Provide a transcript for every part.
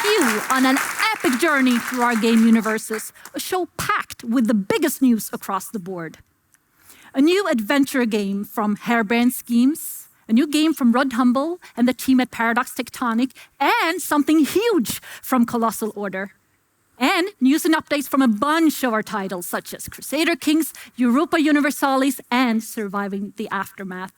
you on an epic journey through our game universes, a show packed with the biggest news across the board. A new adventure game from Harebrained Schemes, a new game from Rod Humble and the team at Paradox Tectonic, and something huge from Colossal Order. And news and updates from a bunch of our titles, such as Crusader Kings, Europa Universalis, and Surviving the Aftermath.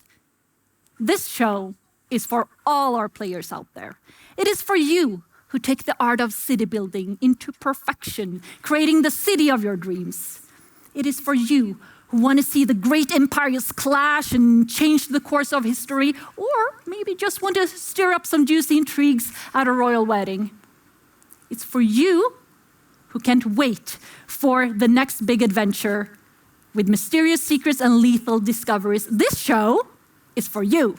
This show is for all our players out there. It is for you who take the art of city building into perfection, creating the city of your dreams. It is for you who want to see the great empires clash and change the course of history, or maybe just want to stir up some juicy intrigues at a royal wedding. It's for you who can't wait for the next big adventure with mysterious secrets and lethal discoveries. This show is for you.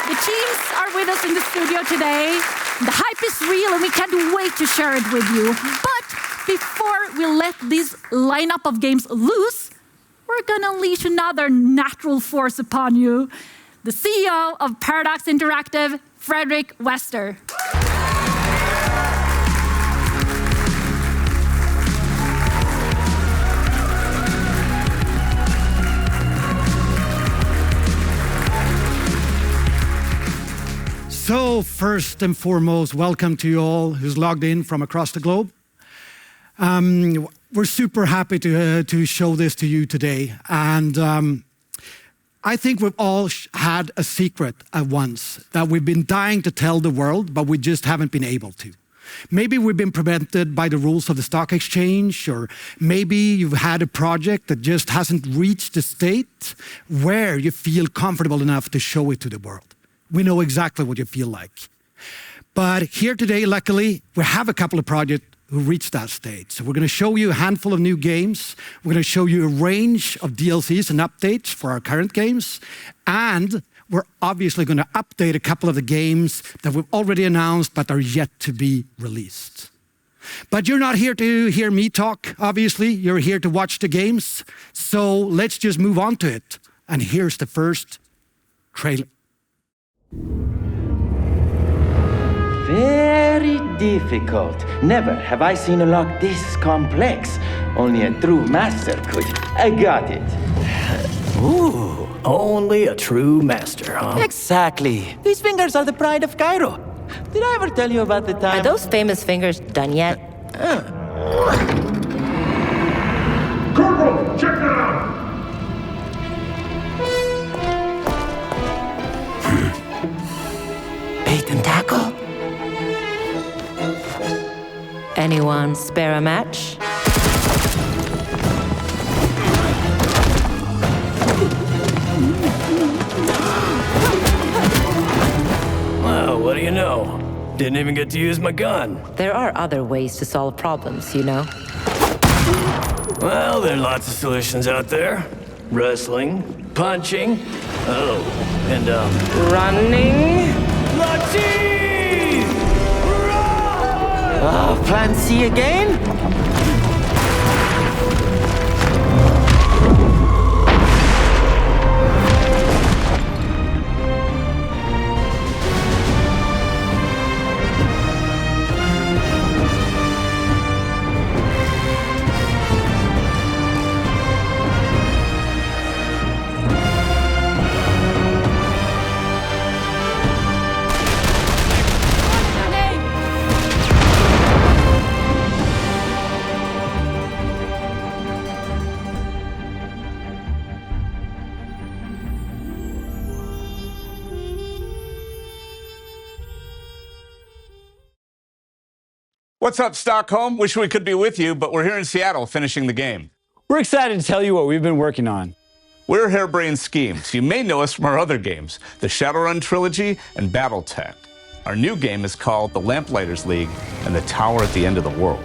The teams are with us in the studio today. The hype is real and we can't wait to share it with you. But before we let this lineup of games loose, we're gonna unleash another natural force upon you. The CEO of Paradox Interactive, Fredrik Wester. So first and foremost, welcome to you all who's logged in from across the globe. We're super happy to show this to you today. And I think we've all had a secret at once that we've been dying to tell the world, but we just haven't been able to. Maybe we've been prevented by the rules of the stock exchange, or maybe you've had a project that just hasn't reached the state where you feel comfortable enough to show it to the world. We know exactly what you feel like. But here today, luckily, we have a couple of projects who reached that stage. So we're going to show you a handful of new games. We're going to show you a range of DLCs and updates for our current games. And we're obviously going to update a couple of the games that we've already announced but are yet to be released. But you're not here to hear me talk, obviously. You're here to watch the games. So let's just move on to it. And here's the first trailer. Very difficult. Never have I seen a lock this complex. Only a true master could. I got it. Ooh, only a true master, huh? Exactly. These fingers are the pride of Cairo. Did I ever tell you about the time? Are those famous fingers done yet? Corporal, check that out! Bait and tackle? Anyone spare a match? Well, what do you know? Didn't even get to use my gun. There are other ways to solve problems, you know? Well, there are lots of solutions out there. Wrestling, punching, and Running? Latif! Oh, plan C again? What's up, Stockholm? Wish we could be with you, but we're here in Seattle finishing the game. We're excited to tell you what we've been working on. We're Harebrained Schemes. You may know us from our other games, the Shadowrun Trilogy and Battletech. Our new game is called The Lamplighters League and The Tower at the End of the World.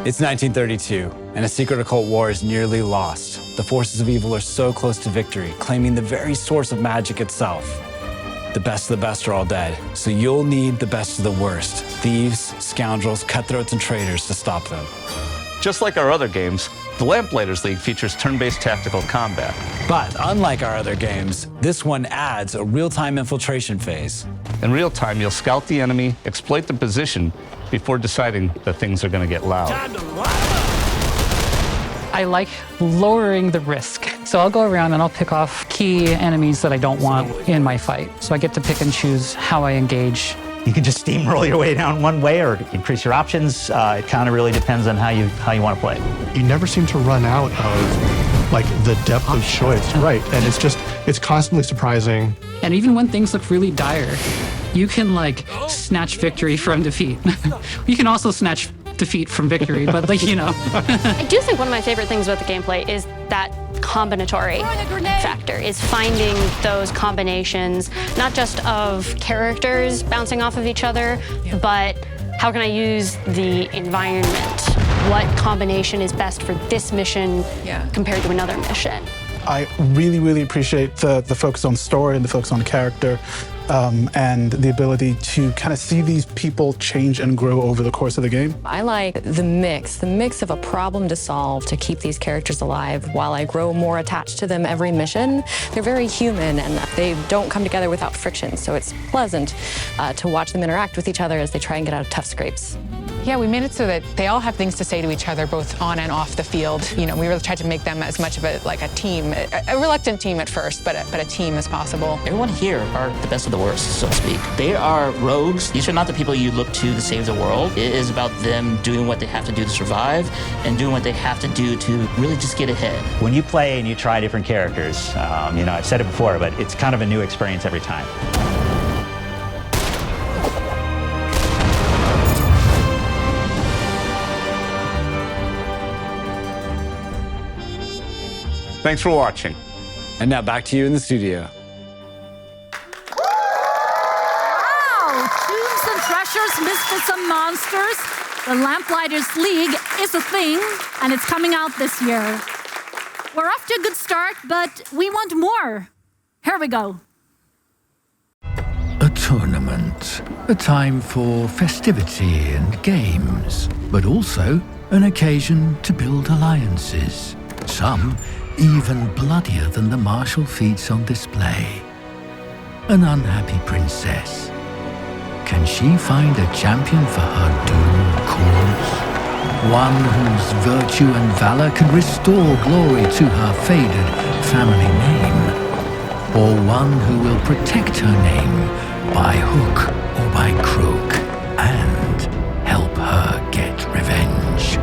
It's 1932, and a secret occult war is nearly lost. The forces of evil are so close to victory, claiming the very source of magic itself. The best of the best are all dead, so you'll need the best of the worst. Thieves, scoundrels, cutthroats, and traitors to stop them. Just like our other games, The Lamplighters League features turn-based tactical combat. But unlike our other games, this one adds a real-time infiltration phase. In real time, you'll scout the enemy, exploit the position before deciding that things are going to get loud. I like lowering the risk. So I'll go around and I'll pick off key enemies that I don't want in my fight. So I get to pick and choose how I engage. You can just steamroll your way down one way or increase your options. It kind of really depends on how you want to play. You never seem to run out of like the depth of choice, right? And it's constantly surprising. And even when things look really dire, you can like snatch victory from defeat. You can also snatch defeat from victory, but like, you know. I do think one of my favorite things about the gameplay is that combinatory factor, is finding those combinations, not just of characters bouncing off of each other, but how can I use the environment? What combination is best for this mission compared to another mission? I really, really appreciate the focus on story and the focus on character, and the ability to kind of see these people change and grow over the course of the game. I like the mix of a problem to solve to keep these characters alive while I grow more attached to them every mission. They're very human and they don't come together without friction, so it's pleasant to watch them interact with each other as they try and get out of tough scrapes. Yeah, we made it so that they all have things to say to each other, both on and off the field. You know, we really tried to make them as much of a team, a reluctant team at first, but a team as possible. Everyone here are the best of the worst, so to speak. They are rogues. These are not the people you look to save the world. It is about them doing what they have to do to survive and doing what they have to do to really just get ahead. When you play and you try different characters, you know, I've said it before, but it's kind of a new experience every time. Thanks for watching. And now back to you in the studio. Wow! Tombs and treasures, misfits and monsters. The Lamplighters League is a thing, and it's coming out this year. We're off to a good start, but we want more. Here we go. A tournament, a time for festivity and games, but also an occasion to build alliances. Some even bloodier than the martial feats on display. An unhappy princess. Can she find a champion for her doomed cause? One whose virtue and valor can restore glory to her faded family name? Or one who will protect her name by hook or by crook and help her get revenge?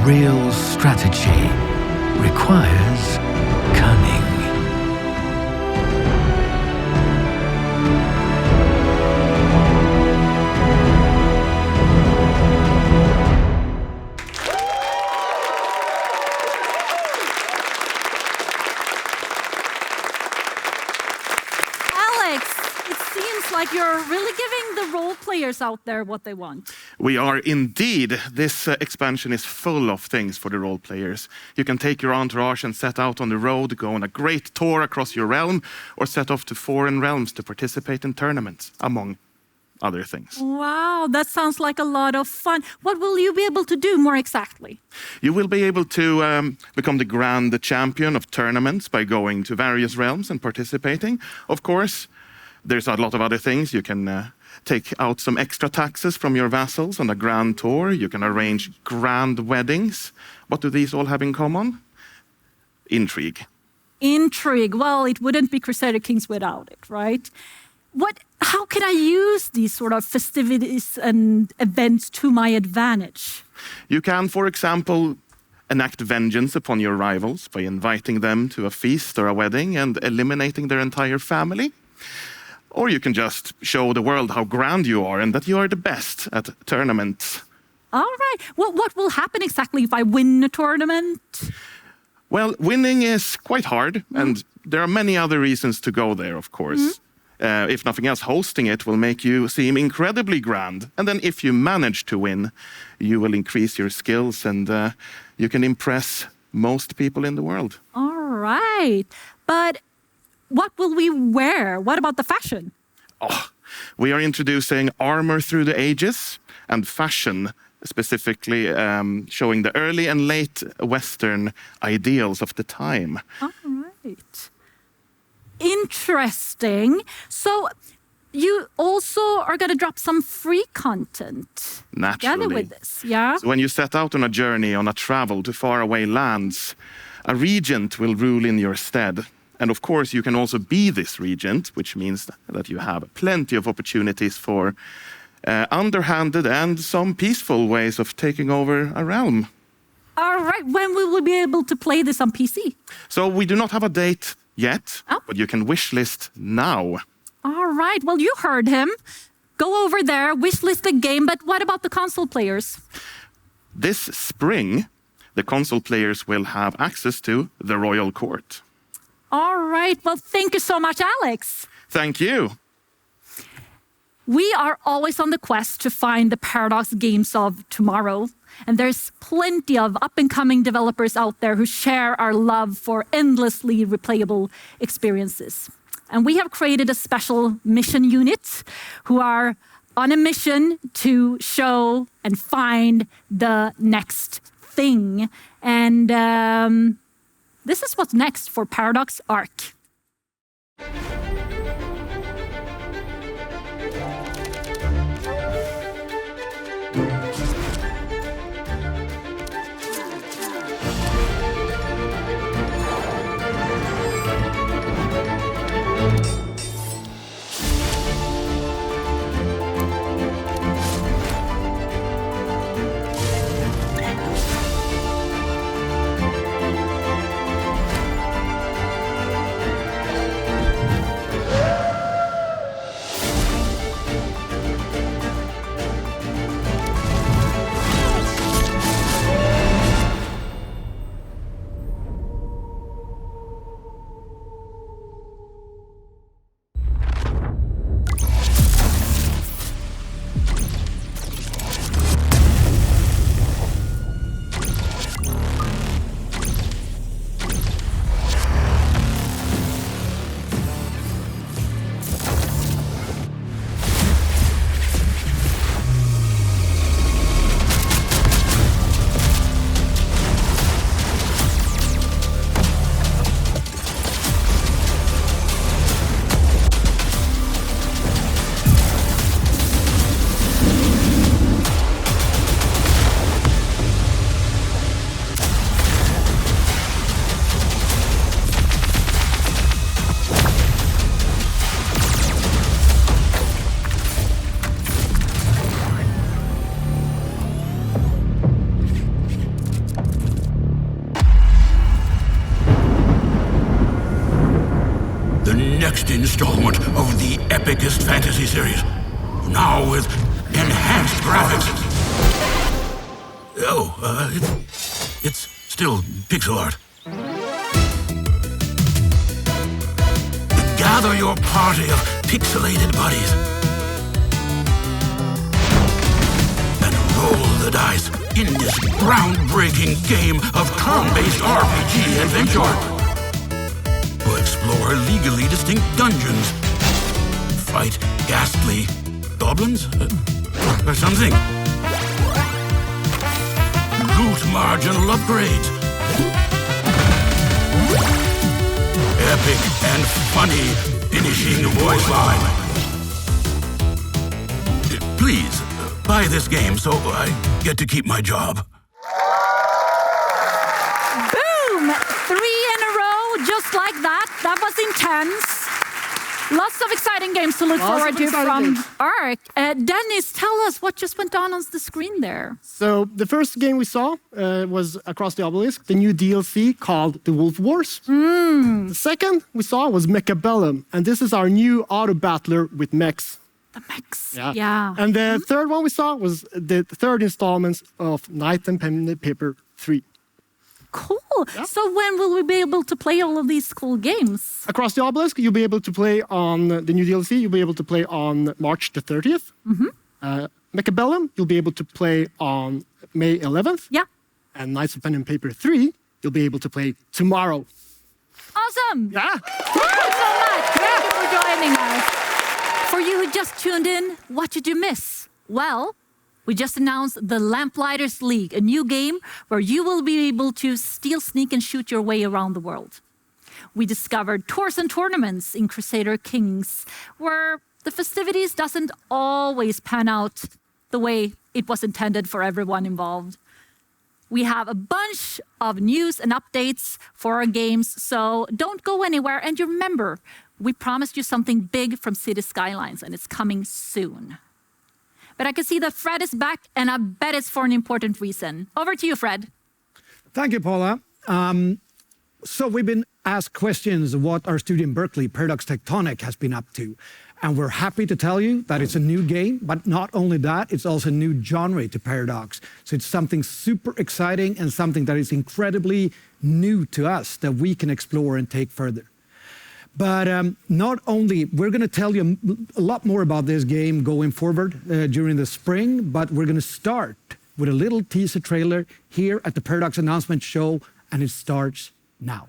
Real strategy requires cunning. Like you're really giving the role players out there what they want. We are indeed. This expansion is full of things for the role players. You can take your entourage and set out on the road, go on a great tour across your realm, or set off to foreign realms to participate in tournaments, among other things. Wow, that sounds like a lot of fun. What will you be able to do more exactly? You will be able to become the grand champion of tournaments by going to various realms and participating. Of course, there's a lot of other things. You can take out some extra taxes from your vassals on a grand tour. You can arrange grand weddings. What do these all have in common? Intrigue. Intrigue. Well, it wouldn't be Crusader Kings without it, right? How can I use these sort of festivities and events to my advantage? You can, for example, enact vengeance upon your rivals by inviting them to a feast or a wedding and eliminating their entire family. Or you can just show the world how grand you are and that you are the best at tournaments. All right. Well, what will happen exactly if I win a tournament? Well, winning is quite hard, and there are many other reasons to go there, of course. If nothing else, hosting it will make you seem incredibly grand. And then if you manage to win, you will increase your skills and you can impress most people in the world. All right. But what will we wear? What about the fashion? We are introducing armor through the ages and fashion specifically showing the early and late Western ideals of the time. All right. Interesting. So you also are going to drop some free content together Naturally. with this, yeah? So when you set out on a journey, on a travel to faraway lands, a regent will rule in your stead. And of course, you can also be this regent, which means that you have plenty of opportunities for underhanded and some peaceful ways of taking over a realm. All right. When will we be able to play this on PC? So we do not have a date yet, but you can wishlist now. All right. Well, you heard him. Go over there, wishlist the game, but what about the console players? This spring, the console players will have access to the Royal Court. All right. Well, thank you so much, Alex. Thank you. We are always on the quest to find the Paradox games of tomorrow. And there's plenty of up-and-coming developers out there who share our love for endlessly replayable experiences. And we have created a special mission unit who are on a mission to show and find the next thing. And this is what's next for Paradox Arc. Next installment of the epicest fantasy series. Now with enhanced graphics. Oh, it's still pixel art. Gather your party of pixelated buddies and roll the dice in this groundbreaking game of turn-based RPG adventure. Explore legally distinct dungeons. Fight ghastly goblins? Or something. Loot marginal upgrades. Epic and funny finishing voice line. Please, buy this game so I get to keep my job. Boom! 3 in a row, just like that. That was intense. Lots of exciting games to look forward to from Arc. Dennis, tell us what just went on the screen there. So the first game we saw was Across the Obelisk, the new DLC called The Wolf Wars. The second we saw was Mechabellum, and this is our new auto battler with mechs. The mechs, yeah. And the third one we saw was the third installment of Knight and Pen and Paper 3. Cool. Yeah. So when will we be able to play all of these cool games? Across the Obelisk, you'll be able to play on the new DLC. You'll be able to play on March the 30th. Mechabellum, you'll be able to play on May 11th. Yeah. And Knights of Pen and Paper 3, you'll be able to play tomorrow. Awesome. Yeah. Thank you so much. Thank you for joining us. For you who just tuned in, what did you miss? Well, We just announced the Lamplighters League, a new game where you will be able to steal, sneak, and shoot your way around the world. We discovered tours and tournaments in Crusader Kings, where the festivities doesn't always pan out the way it was intended for everyone involved. We have a bunch of news and updates for our games, so don't go anywhere. And you remember, we promised you something big from City Skylines, and it's coming soon. But I can see that Fred is back, and I bet it's for an important reason. Over to you, Fred. Thank you, Paula. So we've been asked questions of what our studio in Berkeley, Paradox Tectonic, has been up to. And we're happy to tell you that it's a new game, but not only that, it's also a new genre to Paradox. So it's something super exciting and something that is incredibly new to us that we can explore and take further. But not only, we're going to tell you a lot more about this game going forward during the spring, but we're going to start with a little teaser trailer here at the Paradox announcement show, and it starts now.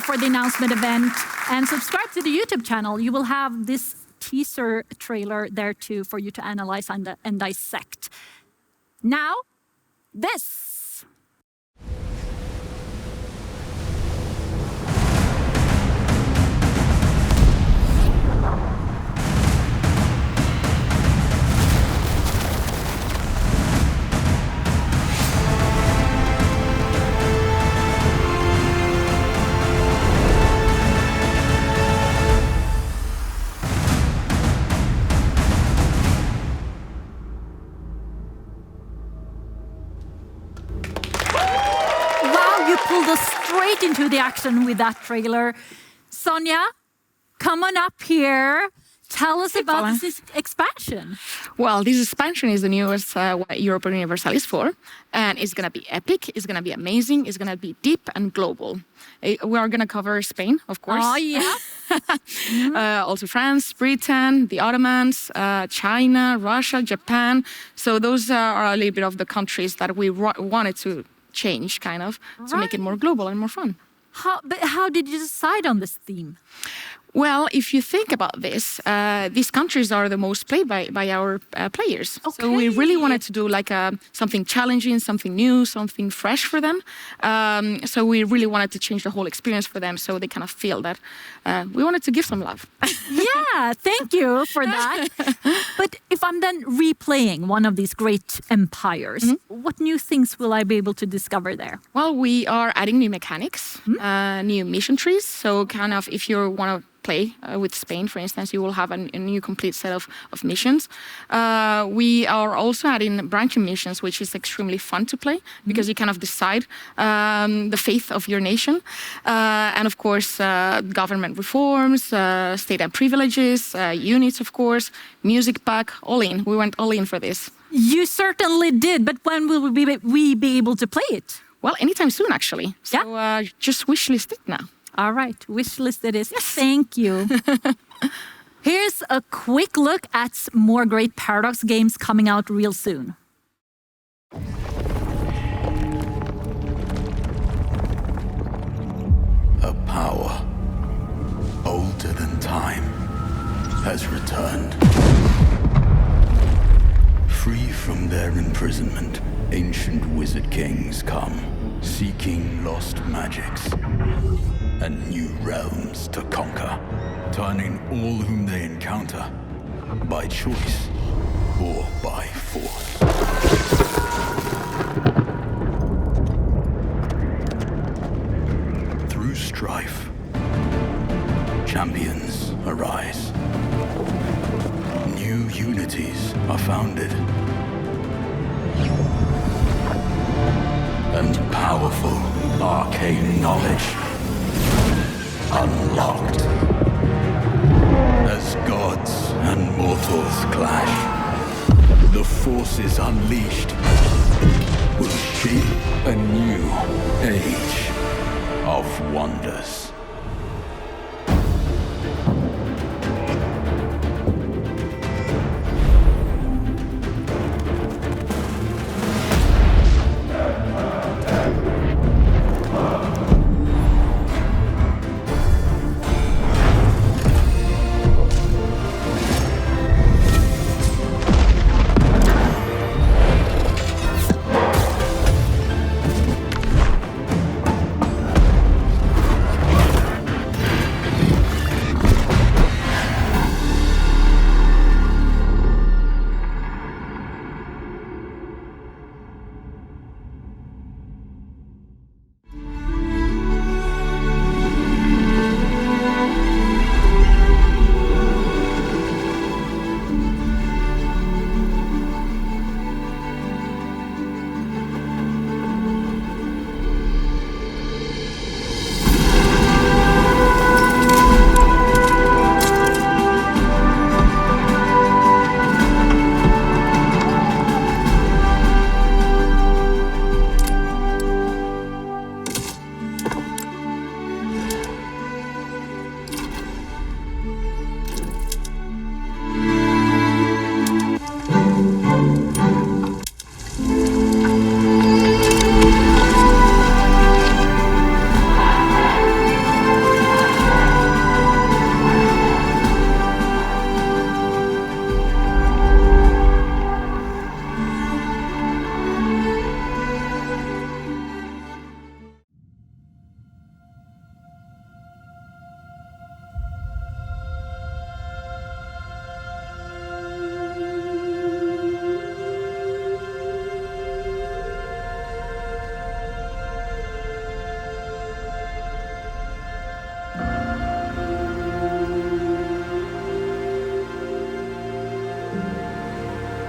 For the announcement event, and subscribe to the YouTube channel. You will have this teaser trailer there too for you to analyze and dissect. Now, this. Straight into the action with that trailer. Sonja, come on up here. Tell us about this expansion. Well, this expansion is the newest Europa Universalis 4, and it's going to be epic, it's going to be amazing, it's going to be deep and global. We are going to cover Spain, of course. Oh, yeah. Also France, Britain, the Ottomans, China, Russia, Japan. So those are a little bit of the countries that we wanted to change, kind of, to make it more global and more fun. But how did you decide on this theme? Well, if you think about this, these countries are the most played by our players. Okay. So we really wanted to do like something challenging, something new, something fresh for them. So we really wanted to change the whole experience for them, so they kind of feel that we wanted to give some love. Yeah, thank you for that. But if I'm then replaying one of these great empires, what new things will I be able to discover there? Well, we are adding new mechanics, new mission trees. So kind of if you want to play with Spain, for instance, you will have a new complete set of missions. We are also adding branching missions, which is extremely fun to play because you kind of decide the fate of your nation. And of course, government reforms, state and privileges, units, of course, music pack, all in. We went all in for this. You certainly did, but when will we be able to play it? Well, anytime soon, actually. So just wishlist it now. All right, wishlist it is. Yes. Thank you. Here's a quick look at more great Paradox games coming out real soon. A power older than time has returned. Free from their imprisonment, ancient wizard kings come, seeking lost magics and new realms to conquer, turning all whom they encounter by choice or by force. Through strife arise. New unities are founded. And powerful arcane knowledge unlocked. As gods and mortals clash, the forces unleashed will shape a new age of wonders.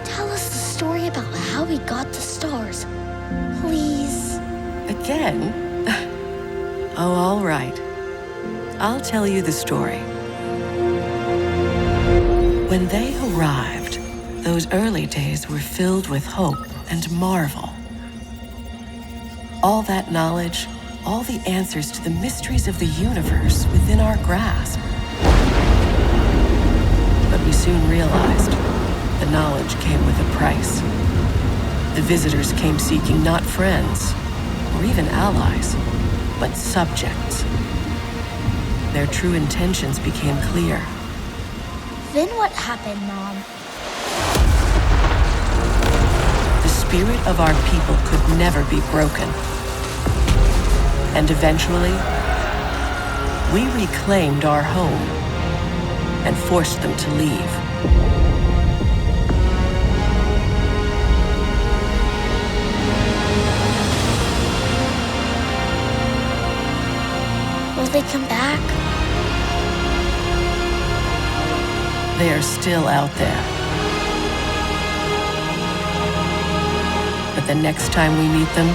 Tell us the story about how we got the stars, please. Again? Oh, all right. I'll tell you the story. When they arrived, those early days were filled with hope and marvel. All that knowledge, all the answers to the mysteries of the universe within our grasp. But we soon realized the knowledge came with a price. The visitors came seeking not friends or even allies, but subjects. Their true intentions became clear. Then what happened, Mom? The spirit of our people could never be broken. And eventually, we reclaimed our home and forced them to leave. Will they come back? They are still out there. But the next time we meet them,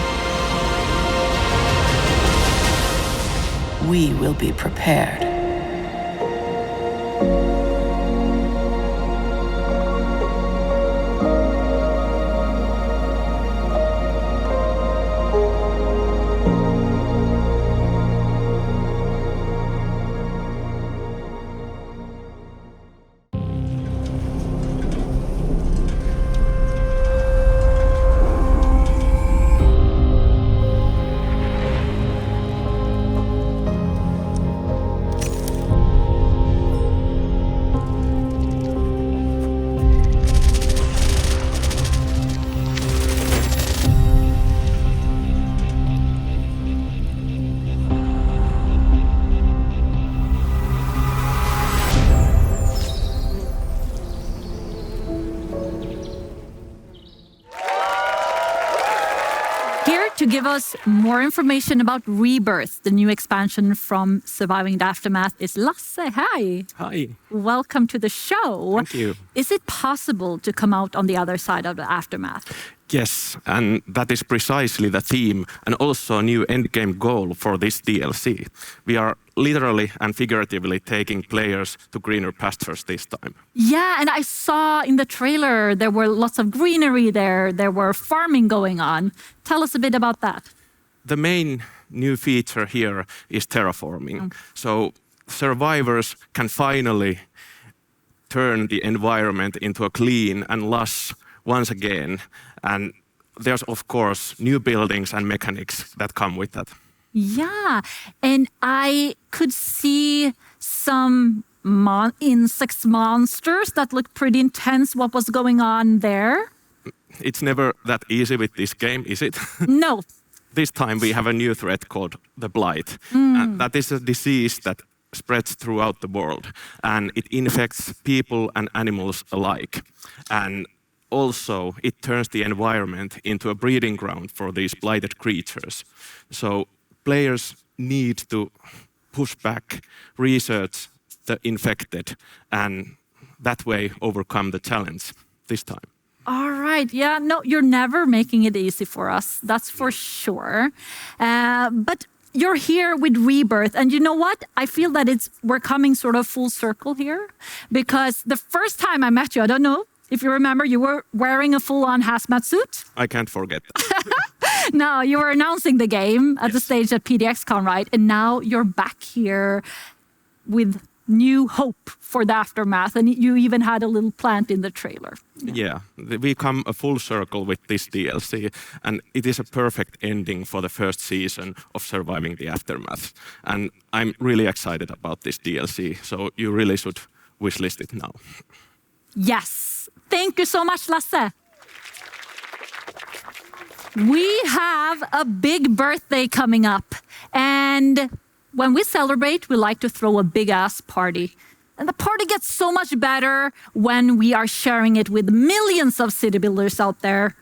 we will be prepared. Here to give us more information about Rebirth, the new expansion from Surviving the Aftermath, is Lasse. Hi. Hi. Welcome to the show. Thank you. Is it possible to come out on the other side of the Aftermath? Yes, and that is precisely the theme and also a new endgame goal for this DLC. We are literally and figuratively taking players to greener pastures this time. Yeah, and I saw in the trailer there were lots of greenery there. There were farming going on. Tell us a bit about that. The main new feature here is terraforming. So survivors can finally turn the environment into a clean and lush once again. And there's, of course, new buildings and mechanics that come with that. Yeah, and I could see some insect monsters that looked pretty intense. What was going on there? It's never that easy with this game, is it? No. This time we have a new threat called the Blight. And that is a disease that spreads throughout the world, and it infects people and animals alike. And also, it turns the environment into a breeding ground for these blighted creatures. So players need to push back, research the infected, and that way overcome the challenge this time. All right. Yeah, no, you're never making it easy for us. That's for sure. But you're here with Rebirth. And you know what? I feel that we're coming sort of full circle here. Because the first time I met you, I don't know if you remember, you were wearing a full-on hazmat suit. I can't forget that. No, you were announcing the game at the stage at PDXCon, right? And now you're back here with new hope for the Aftermath. And you even had a little plant in the trailer. Yeah, we come a full circle with this DLC, and it is a perfect ending for the first season of Surviving the Aftermath. And I'm really excited about this DLC, so you really should wishlist it now. Yes. Thank you so much, Lasse. We have a big birthday coming up. And when we celebrate, we like to throw a big-ass party. And the party gets so much better when we are sharing it with millions of city builders out there.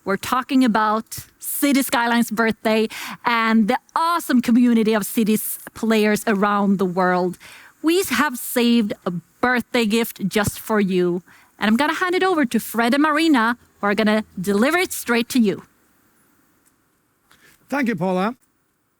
We're talking about City Skylines' birthday and the awesome community of cities players around the world. We have saved a birthday gift just for you. And I'm going to hand it over to Fred and Marina, who are going to deliver it straight to you. Thank you, Paula.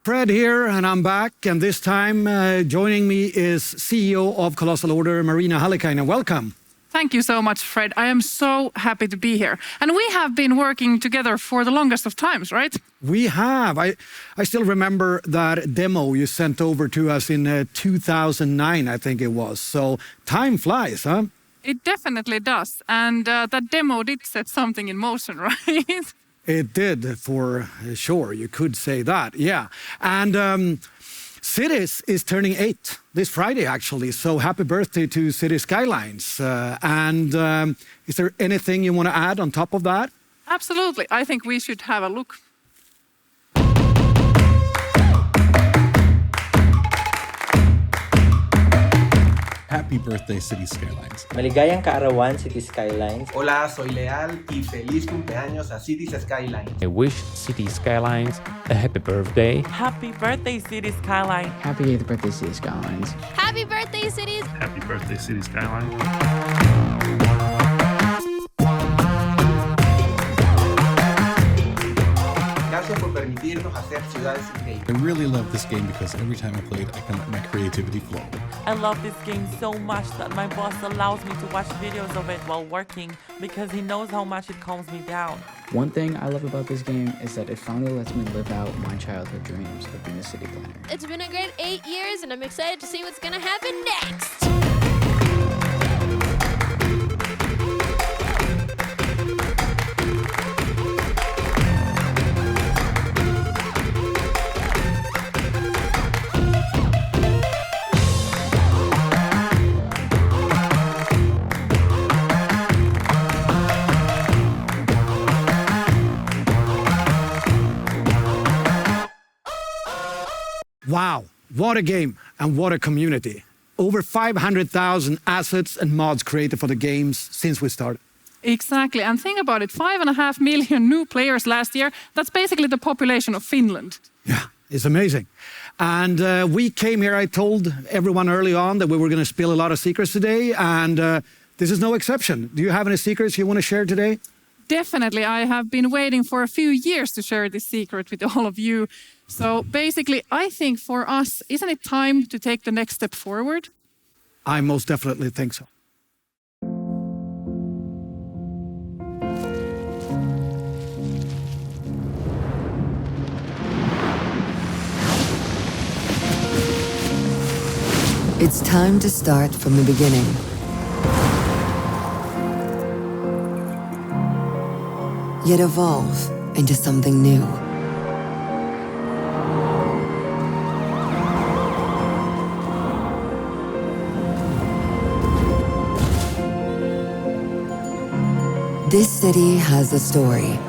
Fred here, and I'm back. And this time, joining me is CEO of Colossal Order, Marina Hallikainen. Welcome. Thank you so much, Fred. I am so happy to be here. And we have been working together for the longest of times, right? We have. I still remember that demo you sent over to us in 2009, I think it was. So time flies, huh? It definitely does. And that demo did set something in motion, right? It did, for sure. You could say that, yeah. And Cities is turning 8 this Friday, actually. So happy birthday to City Skylines. Is there anything you want to add on top of that? Absolutely. I think we should have a look. Happy birthday, City Skylines. Maligayang kaarawan, City Skylines. Hola, soy Leal y feliz cumpleaños a Cities Skylines. I wish City Skylines a happy birthday. Happy birthday, City Skylines. Happy 8th birthday, City Skylines. Happy birthday, Cities. Happy birthday, City Skylines. Gracias por permitirnos hacer ciudades increíbles. I really love this game because every time I play it, I can let my creativity flow. I love this game so much that my boss allows me to watch videos of it while working because he knows how much it calms me down. One thing I love about this game is that it finally lets me live out my childhood dreams of being a city planner. It's been a great 8 years, and I'm excited to see what's going to happen next. Wow, what a game and what a community. Over 500,000 assets and mods created for the games since we started. Exactly. And think about it, 5.5 million new players last year. That's basically the population of Finland. Yeah, it's amazing. And we came here, I told everyone early on that we were going to spill a lot of secrets today, and this is no exception. Do you have any secrets you want to share today? Definitely. I have been waiting for a few years to share this secret with all of you. So basically, I think for us, isn't it time to take the next step forward? I most definitely think so. It's time to start from the beginning. Yet evolve into something new. This city has a story.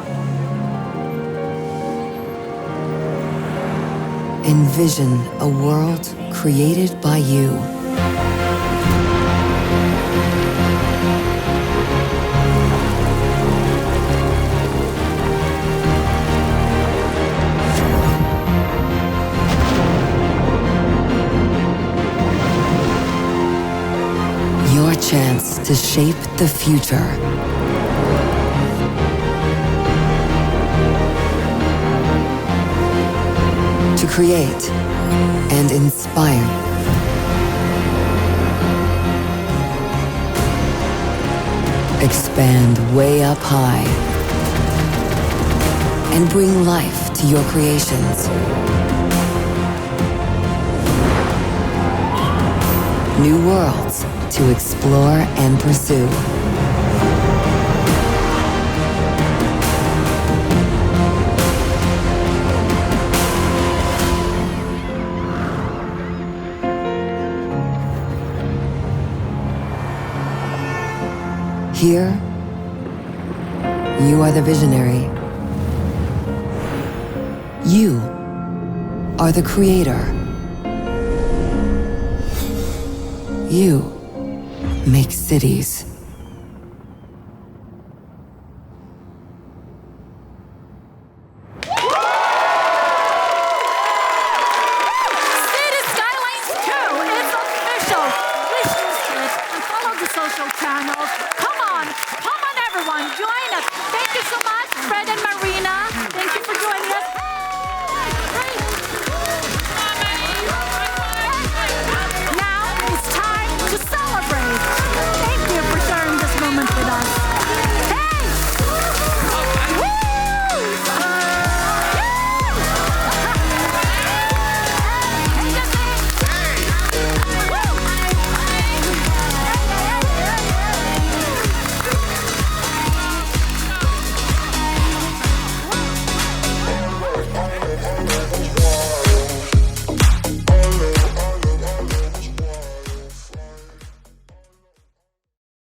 Envision a world created by you. Your chance to shape the future. To create and inspire. Expand way up high and bring life to your creations. New worlds to explore and pursue. Here, you are the visionary. You are the creator. You make cities.